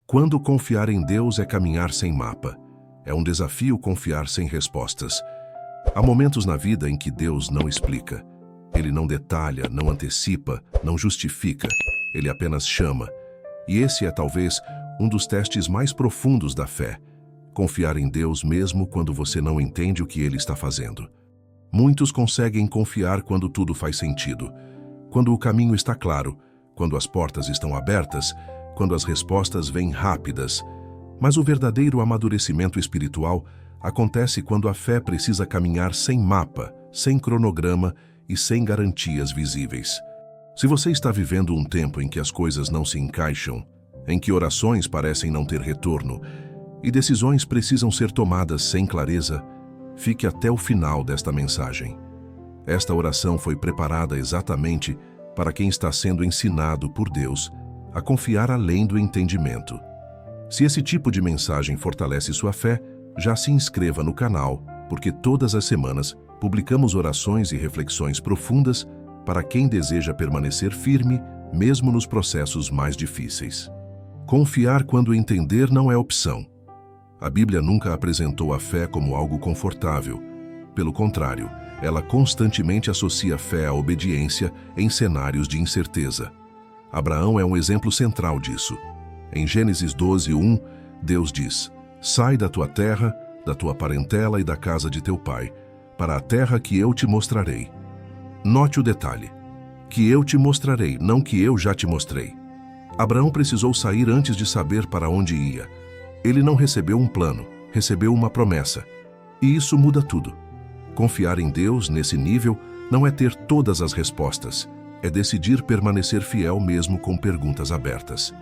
Quando confiar em Deus é caminhar sem mapa. É um desafio confiar sem respostas. Há momentos na vida em que Deus não explica. Ele não detalha, não antecipa, não justifica. Ele apenas chama. E esse é talvez um dos testes mais profundos da fé. Confiar em Deus mesmo quando você não entende o que Ele está fazendo. Muitos conseguem confiar quando tudo faz sentido. Quando o caminho está claro, quando as portas estão abertas, quando as respostas vêm rápidas. Mas o verdadeiro amadurecimento espiritual acontece quando a fé precisa caminhar sem mapa, sem cronograma e sem garantias visíveis. Se você está vivendo um tempo em que as coisas não se encaixam, em que orações parecem não ter retorno e decisões precisam ser tomadas sem clareza, fique até o final desta mensagem. Esta oração foi preparada exatamente para quem está sendo ensinado por Deus a confiar além do entendimento. Se esse tipo de mensagem fortalece sua fé, já se inscreva no canal, porque todas as semanas publicamos orações e reflexões profundas para quem deseja permanecer firme, mesmo nos processos mais difíceis. Confiar quando entender não é opção. A Bíblia nunca apresentou a fé como algo confortável. Pelo contrário, ela constantemente associa a fé à obediência em cenários de incerteza. Abraão é um exemplo central disso. Em Gênesis 12:1, Deus diz: "Sai da tua terra, da tua parentela e da casa de teu pai, para a terra que eu te mostrarei." Note o detalhe: que eu te mostrarei, não que eu já te mostrei. Abraão precisou sair antes de saber para onde ia. Ele não recebeu um plano, recebeu uma promessa. E isso muda tudo. Confiar em Deus nesse nível não é ter todas as respostas, é decidir permanecer fiel mesmo com perguntas abertas.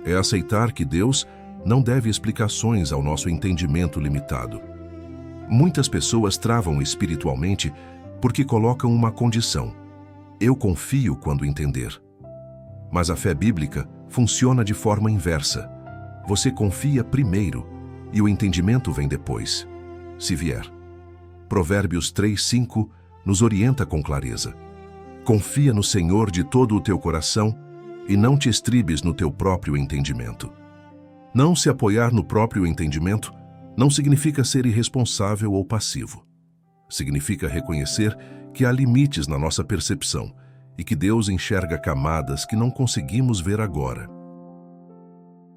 É aceitar que Deus não deve explicações ao nosso entendimento limitado. Muitas pessoas travam espiritualmente porque colocam uma condição: eu confio quando entender. Mas a fé bíblica funciona de forma inversa. Você confia primeiro e o entendimento vem depois, se vier. Provérbios 3:5 nos orienta com clareza. Confia no Senhor de todo o teu coração e não te estribes no teu próprio entendimento. Não se apoiar no próprio entendimento não significa ser irresponsável ou passivo. Significa reconhecer que há limites na nossa percepção e que Deus enxerga camadas que não conseguimos ver agora.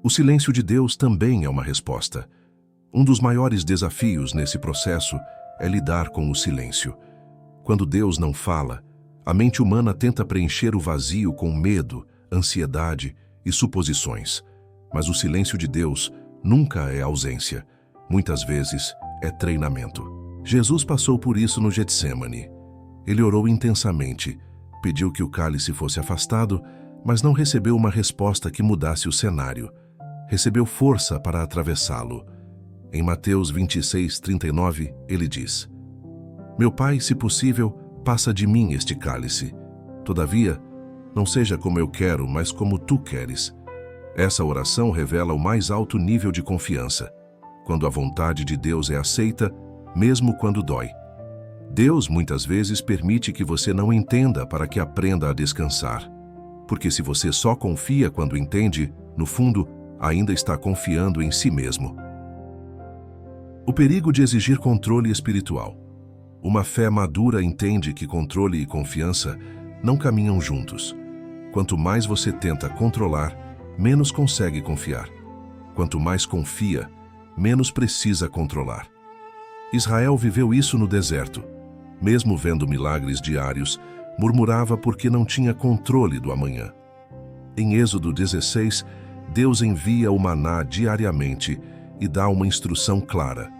O silêncio de Deus também é uma resposta. Um dos maiores desafios nesse processo é lidar com o silêncio. Quando Deus não fala, a mente humana tenta preencher o vazio com medo, ansiedade e suposições. Mas o silêncio de Deus nunca é ausência. Muitas vezes é treinamento. Jesus passou por isso no Getsêmani. Ele orou intensamente, pediu que o cálice fosse afastado, mas não recebeu uma resposta que mudasse o cenário. Recebeu força para atravessá-lo. Em Mateus 26:39, ele diz: "Meu Pai, se possível, passa de mim este cálice. Todavia, não seja como eu quero, mas como tu queres." Essa oração revela o mais alto nível de confiança, quando a vontade de Deus é aceita, mesmo quando dói. Deus muitas vezes permite que você não entenda para que aprenda a descansar. Porque se você só confia quando entende, no fundo, ainda está confiando em si mesmo. O perigo de exigir controle espiritual. Uma fé madura entende que controle e confiança não caminham juntos. Quanto mais você tenta controlar, menos consegue confiar. Quanto mais confia, menos precisa controlar. Israel viveu isso no deserto. Mesmo vendo milagres diários, murmurava porque não tinha controle do amanhã. Em Êxodo 16, Deus envia o maná diariamente e dá uma instrução clara: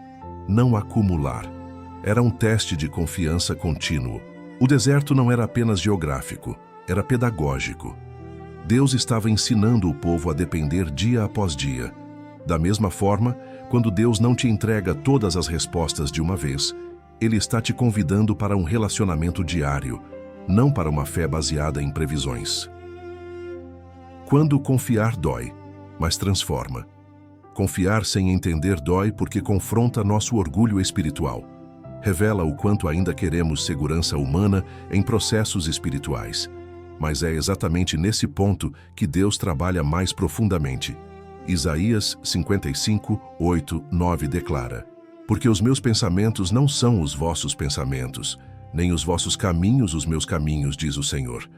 não acumular. Era um teste de confiança contínuo. O deserto não era apenas geográfico, era pedagógico. Deus estava ensinando o povo a depender dia após dia. Da mesma forma, quando Deus não te entrega todas as respostas de uma vez, Ele está te convidando para um relacionamento diário, não para uma fé baseada em previsões. Quando confiar dói, mas transforma. Confiar sem entender dói porque confronta nosso orgulho espiritual. Revela o quanto ainda queremos segurança humana em processos espirituais. Mas é exatamente nesse ponto que Deus trabalha mais profundamente. Isaías 55, 8, 9 declara: Porque os meus pensamentos não são os vossos pensamentos, nem os vossos caminhos os meus caminhos, diz o Senhor.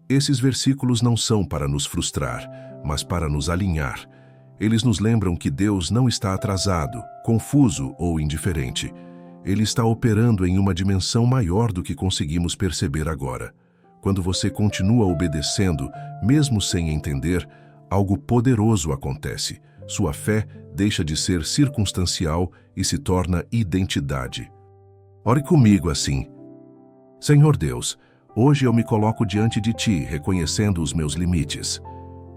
Esses versículos não são para nos frustrar, mas para nos alinhar. Eles nos lembram que Deus não está atrasado, confuso ou indiferente. Ele está operando em uma dimensão maior do que conseguimos perceber agora. Quando você continua obedecendo, mesmo sem entender, algo poderoso acontece. Sua fé deixa de ser circunstancial e se torna identidade. Ore comigo assim: Senhor Deus, hoje eu me coloco diante de Ti, reconhecendo os meus limites.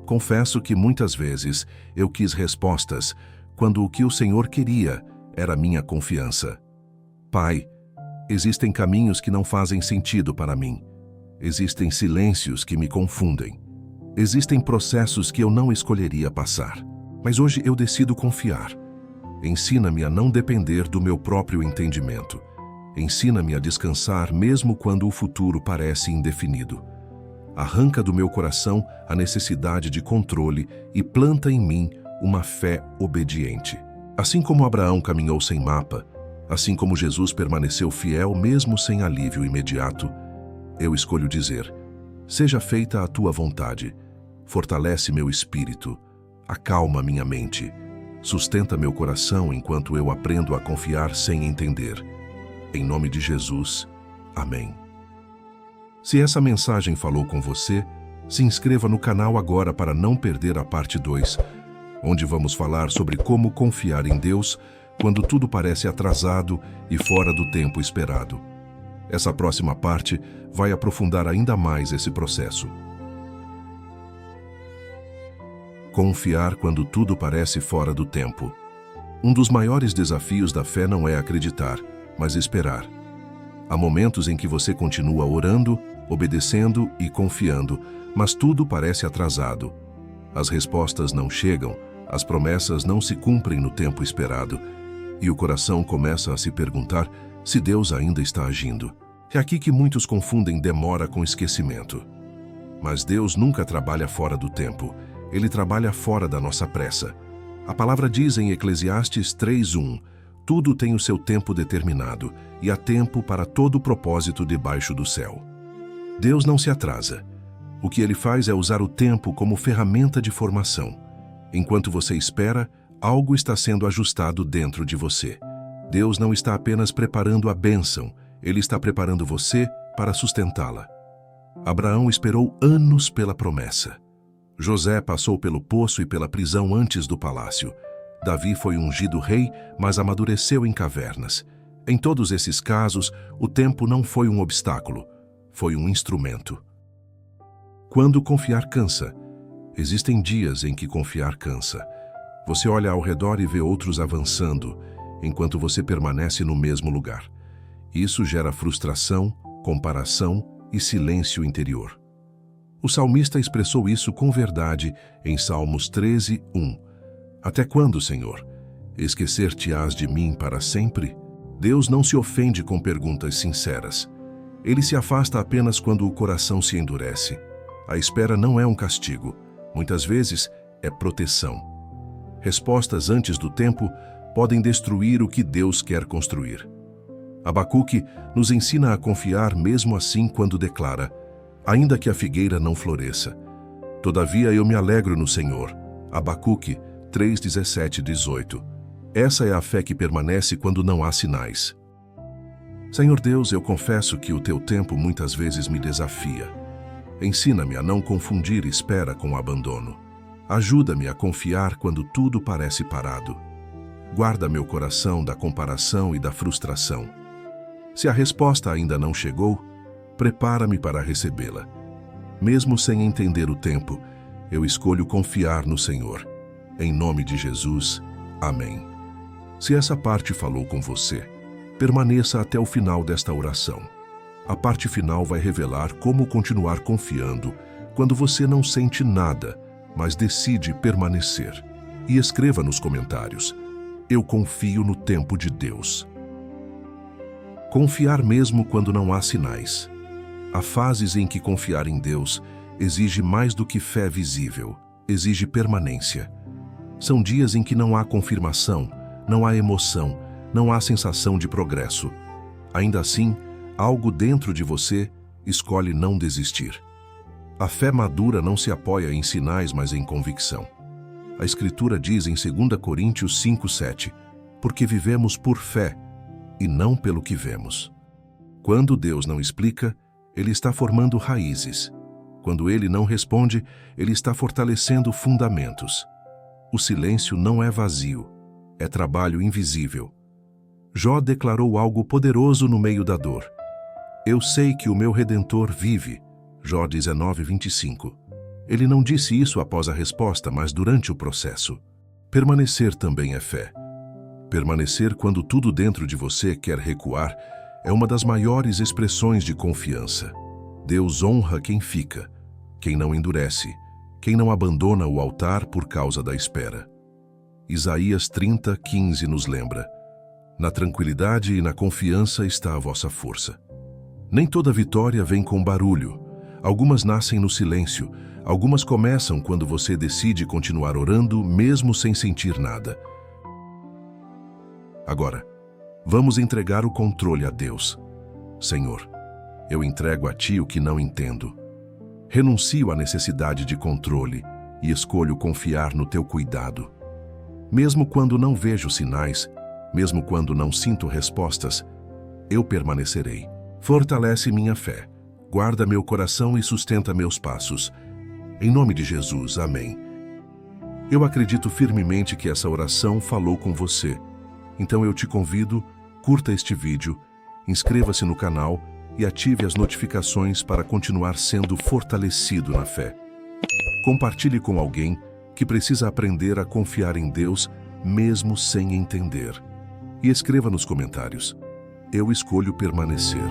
Confesso que muitas vezes eu quis respostas, quando o que o Senhor queria era minha confiança. Pai, existem caminhos que não fazem sentido para mim. Existem silêncios que me confundem. Existem processos que eu não escolheria passar. Mas hoje eu decido confiar. Ensina-me a não depender do meu próprio entendimento. Ensina-me a descansar mesmo quando o futuro parece indefinido. Arranca do meu coração a necessidade de controle e planta em mim uma fé obediente. Assim como Abraão caminhou sem mapa, assim como Jesus permaneceu fiel mesmo sem alívio imediato, eu escolho dizer: seja feita a tua vontade, fortalece meu espírito, acalma minha mente, sustenta meu coração enquanto eu aprendo a confiar sem entender. Em nome de Jesus, amém. Se essa mensagem falou com você, se inscreva no canal agora para não perder a parte 2, onde vamos falar sobre como confiar em Deus quando tudo parece atrasado e fora do tempo esperado. Essa próxima parte vai aprofundar ainda mais esse processo. Confiar quando tudo parece fora do tempo. Um dos maiores desafios da fé não é acreditar, mas esperar. Há momentos em que você continua orando, obedecendo e confiando, mas tudo parece atrasado. As respostas não chegam, as promessas não se cumprem no tempo esperado, e o coração começa a se perguntar se Deus ainda está agindo. É aqui que muitos confundem demora com esquecimento. Mas Deus nunca trabalha fora do tempo, Ele trabalha fora da nossa pressa. A palavra diz em Eclesiastes 3:1: tudo tem o seu tempo determinado, e há tempo para todo propósito debaixo do céu. Deus não se atrasa. O que Ele faz é usar o tempo como ferramenta de formação. Enquanto você espera, algo está sendo ajustado dentro de você. Deus não está apenas preparando a bênção, Ele está preparando você para sustentá-la. Abraão esperou anos pela promessa. José passou pelo poço e pela prisão antes do palácio. Davi foi ungido rei, mas amadureceu em cavernas. Em todos esses casos, o tempo não foi um obstáculo, foi um instrumento. Quando confiar cansa? Existem dias em que confiar cansa. Você olha ao redor e vê outros avançando, enquanto você permanece no mesmo lugar. Isso gera frustração, comparação e silêncio interior. O salmista expressou isso com verdade em Salmos 13:1. Até quando, Senhor? Esquecer-te-ás de mim para sempre? Deus não se ofende com perguntas sinceras. Ele se afasta apenas quando o coração se endurece. A espera não é um castigo. Muitas vezes, é proteção. Respostas antes do tempo podem destruir o que Deus quer construir. Abacuque nos ensina a confiar mesmo assim quando declara: ainda que a figueira não floresça, todavia eu me alegro no Senhor. Abacuque 3:17-18. Essa é a fé que permanece quando não há sinais. Senhor Deus, eu confesso que o teu tempo muitas vezes me desafia. Ensina-me a não confundir espera com abandono. Ajuda-me a confiar quando tudo parece parado. Guarda meu coração da comparação e da frustração. Se a resposta ainda não chegou, prepara-me para recebê-la. Mesmo sem entender o tempo, eu escolho confiar no Senhor. Em nome de Jesus, amém. Se essa parte falou com você, permaneça até o final desta oração. A parte final vai revelar como continuar confiando quando você não sente nada, mas decide permanecer. E escreva nos comentários: eu confio no tempo de Deus. Confiar mesmo quando não há sinais. Há fases em que confiar em Deus exige mais do que fé visível, exige permanência. São dias em que não há confirmação, não há emoção, não há sensação de progresso. Ainda assim, algo dentro de você escolhe não desistir. A fé madura não se apoia em sinais, mas em convicção. A Escritura diz em 2 Coríntios 5:7, porque vivemos por fé e não pelo que vemos. Quando Deus não explica, Ele está formando raízes. Quando Ele não responde, Ele está fortalecendo fundamentos. O silêncio não é vazio, é trabalho invisível. Jó declarou algo poderoso no meio da dor. Eu sei que o meu Redentor vive. Jó 19:25. Ele não disse isso após a resposta, mas durante o processo. Permanecer também é fé. Permanecer quando tudo dentro de você quer recuar é uma das maiores expressões de confiança. Deus honra quem fica, quem não endurece, quem não abandona o altar por causa da espera. Isaías 30:15 nos lembra: na tranquilidade e na confiança está a vossa força. Nem toda vitória vem com barulho. Algumas nascem no silêncio, algumas começam quando você decide continuar orando mesmo sem sentir nada. Agora, vamos entregar o controle a Deus. Senhor, eu entrego a Ti o que não entendo. Renuncio à necessidade de controle e escolho confiar no Teu cuidado. Mesmo quando não vejo sinais, mesmo quando não sinto respostas, eu permanecerei. Fortalece minha fé, guarda meu coração e sustenta meus passos. Em nome de Jesus, amém. Eu acredito firmemente que essa oração falou com você. Então eu te convido, curta este vídeo, inscreva-se no canal e ative as notificações para continuar sendo fortalecido na fé. Compartilhe com alguém que precisa aprender a confiar em Deus mesmo sem entender. E escreva nos comentários: eu escolho permanecer.